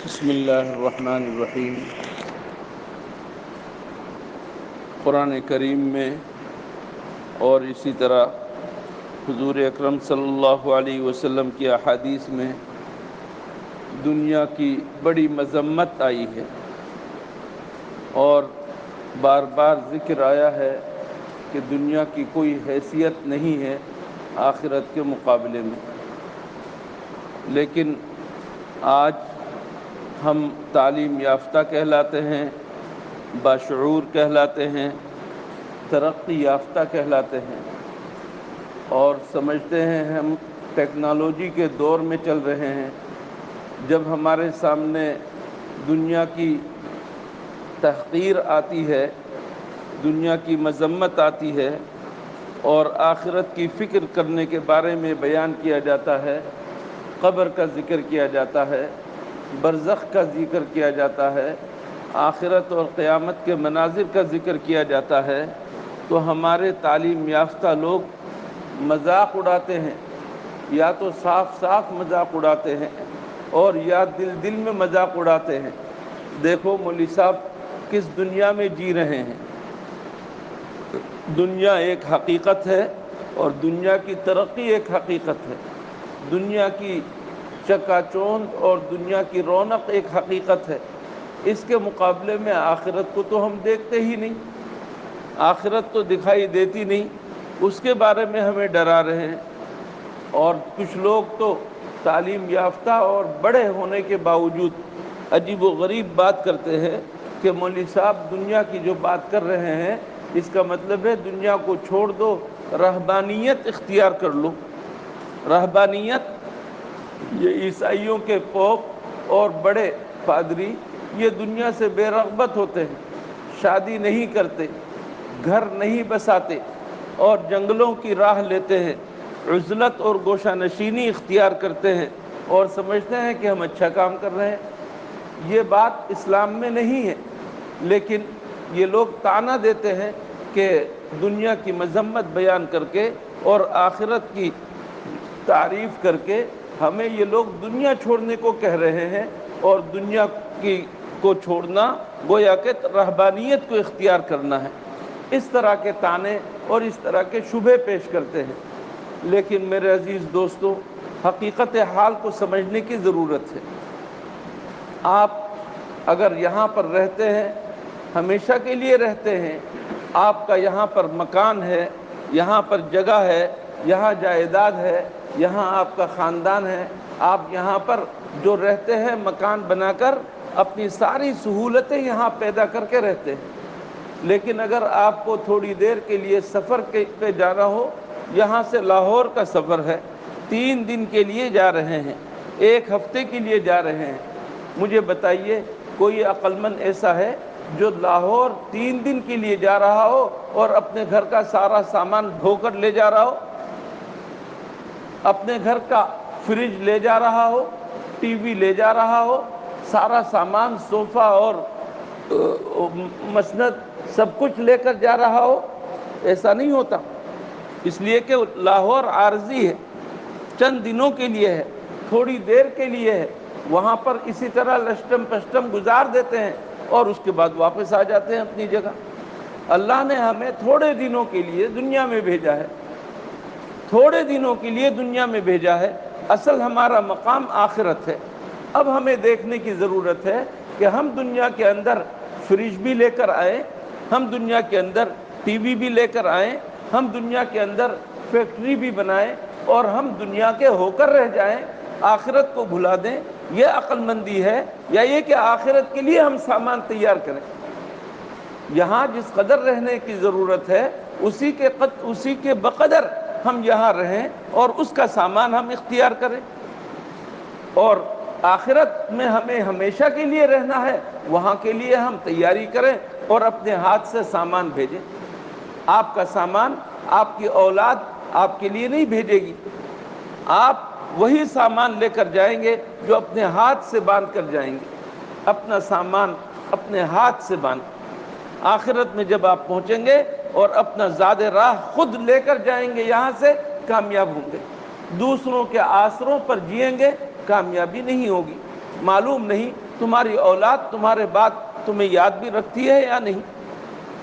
بسم اللہ الرحمن الرحیم۔ قرآن کریم میں اور اسی طرح حضور اکرم صلی اللہ علیہ وسلم کی احادیث میں دنیا کی بڑی مذمت آئی ہے اور بار بار ذکر آیا ہے کہ دنیا کی کوئی حیثیت نہیں ہے آخرت کے مقابلے میں۔ لیکن آج ہم تعلیم یافتہ کہلاتے ہیں، باشعور کہلاتے ہیں، ترقی یافتہ کہلاتے ہیں اور سمجھتے ہیں ہم ٹیکنالوجی کے دور میں چل رہے ہیں۔ جب ہمارے سامنے دنیا کی تحقیر آتی ہے، دنیا کی مذمت آتی ہے اور آخرت کی فکر کرنے کے بارے میں بیان کیا جاتا ہے، قبر کا ذکر کیا جاتا ہے، برزخ کا ذکر کیا جاتا ہے، آخرت اور قیامت کے مناظر کا ذکر کیا جاتا ہے، تو ہمارے تعلیم یافتہ لوگ مذاق اڑاتے ہیں، یا تو صاف صاف مذاق اڑاتے ہیں اور یا دل دل میں مذاق اڑاتے ہیں۔ دیکھو مولوی صاحب کس دنیا میں جی رہے ہیں۔ دنیا ایک حقیقت ہے اور دنیا کی ترقی ایک حقیقت ہے، دنیا کی چکا چوند اور دنیا کی رونق ایک حقیقت ہے۔ اس کے مقابلے میں آخرت کو تو ہم دیکھتے ہی نہیں، آخرت تو دکھائی دیتی نہیں، اس کے بارے میں ہمیں ڈرا رہے ہیں۔ اور کچھ لوگ تو تعلیم یافتہ اور بڑے ہونے کے باوجود عجیب و غریب بات کرتے ہیں کہ مولوی صاحب دنیا کی جو بات کر رہے ہیں اس کا مطلب ہے دنیا کو چھوڑ دو، رہبانیت اختیار کر لو۔ رہبانیت، یہ عیسائیوں کے پوپ اور بڑے پادری یہ دنیا سے بے رغبت ہوتے ہیں، شادی نہیں کرتے، گھر نہیں بساتے اور جنگلوں کی راہ لیتے ہیں، عزلت اور گوشہ نشینی اختیار کرتے ہیں اور سمجھتے ہیں کہ ہم اچھا کام کر رہے ہیں۔ یہ بات اسلام میں نہیں ہے، لیکن یہ لوگ طعنہ دیتے ہیں کہ دنیا کی مذمت بیان کر کے اور آخرت کی تعریف کر کے ہمیں یہ لوگ دنیا چھوڑنے کو کہہ رہے ہیں، اور دنیا کو چھوڑنا گویا کہ رہبانیت کو اختیار کرنا ہے۔ اس طرح کے طعنے اور اس طرح کے شبہے پیش کرتے ہیں۔ لیکن میرے عزیز دوستو، حقیقت حال کو سمجھنے کی ضرورت ہے۔ آپ اگر یہاں پر رہتے ہیں، ہمیشہ کے لیے رہتے ہیں، آپ کا یہاں پر مکان ہے، یہاں پر جگہ ہے، یہاں جائیداد ہے، یہاں آپ کا خاندان ہے، آپ یہاں پر جو رہتے ہیں مکان بنا کر اپنی ساری سہولتیں یہاں پیدا کر کے رہتے ہیں۔ لیکن اگر آپ کو تھوڑی دیر کے لیے سفر پہ جانا ہو، یہاں سے لاہور کا سفر ہے، 3 دن کے لیے جا رہے ہیں، 1 ہفتے کے لیے جا رہے ہیں، مجھے بتائیے کوئی عقل مند ایسا ہے جو لاہور 3 دن کے لیے جا رہا ہو اور اپنے گھر کا سارا سامان ڈھو کر لے جا رہا ہو، اپنے گھر کا فریج لے جا رہا ہو، ٹی وی لے جا رہا ہو، سارا سامان صوفہ اور مسند سب کچھ لے کر جا رہا ہو؟ ایسا نہیں ہوتا، اس لیے کہ لاہور عارضی ہے، چند دنوں کے لیے ہے، تھوڑی دیر کے لیے ہے، وہاں پر اسی طرح لشٹم پشٹم گزار دیتے ہیں اور اس کے بعد واپس آ جاتے ہیں اپنی جگہ۔ اللہ نے ہمیں تھوڑے دنوں کے لیے دنیا میں بھیجا ہے، تھوڑے دنوں کے لیے دنیا میں بھیجا ہے، اصل ہمارا مقام آخرت ہے۔ اب ہمیں دیکھنے کی ضرورت ہے کہ ہم دنیا کے اندر فریج بھی لے کر آئیں، ہم دنیا کے اندر ٹی وی بھی لے کر آئیں، ہم دنیا کے اندر فیکٹری بھی بنائیں اور ہم دنیا کے ہو کر رہ جائیں، آخرت کو بھلا دیں۔ یہ عقل مندی ہے یا یہ کہ آخرت کے لیے ہم سامان تیار کریں؟ یہاں جس قدر رہنے کی ضرورت ہے اسی کے بقدر ہم یہاں رہیں اور اس کا سامان ہم اختیار کریں، اور آخرت میں ہمیں ہمیشہ کے لیے رہنا ہے، وہاں کے لیے ہم تیاری کریں اور اپنے ہاتھ سے سامان بھیجیں۔ آپ کا سامان آپ کی اولاد آپ کے لیے نہیں بھیجے گی، آپ وہی سامان لے کر جائیں گے جو اپنے ہاتھ سے باندھ کر جائیں گے، اپنا سامان اپنے ہاتھ سے باندھ۔ آخرت میں جب آپ پہنچیں گے اور اپنا زاد راہ خود لے کر جائیں گے، یہاں سے کامیاب ہوں گے۔ دوسروں کے آسروں پر جئیں گے، کامیابی نہیں ہوگی۔ معلوم نہیں تمہاری اولاد تمہارے بعد تمہیں یاد بھی رکھتی ہے یا نہیں،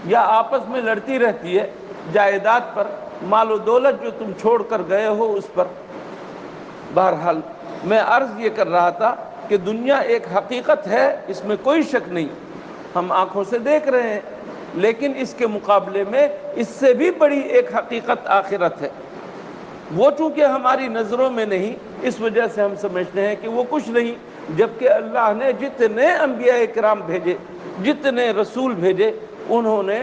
یا آپس میں لڑتی رہتی ہے جائیداد پر، مال و دولت جو تم چھوڑ کر گئے ہو اس پر۔ بہرحال میں عرض یہ کر رہا تھا کہ دنیا ایک حقیقت ہے، اس میں کوئی شک نہیں، ہم آنکھوں سے دیکھ رہے ہیں، لیکن اس کے مقابلے میں اس سے بھی بڑی ایک حقیقت آخرت ہے۔ وہ چونکہ ہماری نظروں میں نہیں، اس وجہ سے ہم سمجھتے ہیں کہ وہ کچھ نہیں، جبکہ اللہ نے جتنے انبیاء کرام بھیجے، جتنے رسول بھیجے، انہوں نے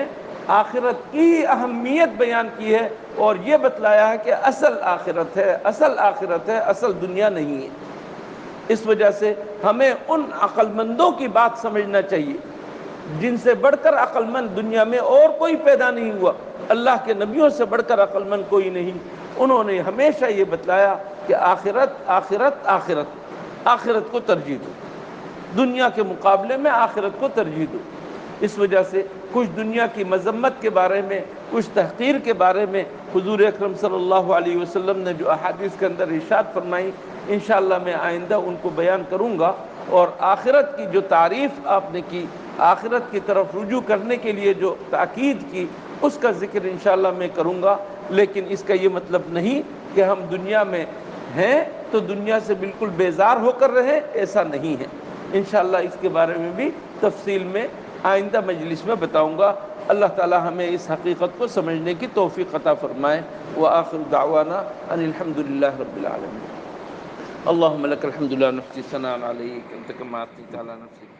آخرت کی اہمیت بیان کی ہے اور یہ بتلایا ہے کہ اصل آخرت ہے، اصل آخرت ہے، اصل دنیا نہیں ہے۔ اس وجہ سے ہمیں ان عقل مندوں کی بات سمجھنا چاہیے جن سے بڑھ کر عقل مند دنیا میں اور کوئی پیدا نہیں ہوا، اللہ کے نبیوں سے بڑھ کر عقل مند کوئی نہیں۔ انہوں نے ہمیشہ یہ بتلایا کہ آخرت آخرت آخرت، آخرت کو ترجیح دو، دنیا کے مقابلے میں آخرت کو ترجیح دو۔ اس وجہ سے کچھ دنیا کی مذمت کے بارے میں، کچھ تحقیر کے بارے میں حضور اکرم صلی اللہ علیہ وسلم نے جو احادیث کے اندر ارشاد فرمائی، انشاءاللہ میں آئندہ ان کو بیان کروں گا، اور آخرت کی جو تعریف آپ نے کی، آخرت کی طرف رجوع کرنے کے لیے جو تاکید کی، اس کا ذکر انشاءاللہ میں کروں گا۔ لیکن اس کا یہ مطلب نہیں کہ ہم دنیا میں ہیں تو دنیا سے بالکل بیزار ہو کر رہے، ایسا نہیں ہے۔ انشاءاللہ اس کے بارے میں بھی تفصیل میں آئندہ مجلس میں بتاؤں گا۔ اللہ تعالی ہمیں اس حقیقت کو سمجھنے کی توفیق عطا فرمائے۔ وآخر دعوانا ان الحمدللہ رب العالمین۔ اللہم لک الحمد لا نحصی ثناء علیک انت کما اثنیت علی نفسک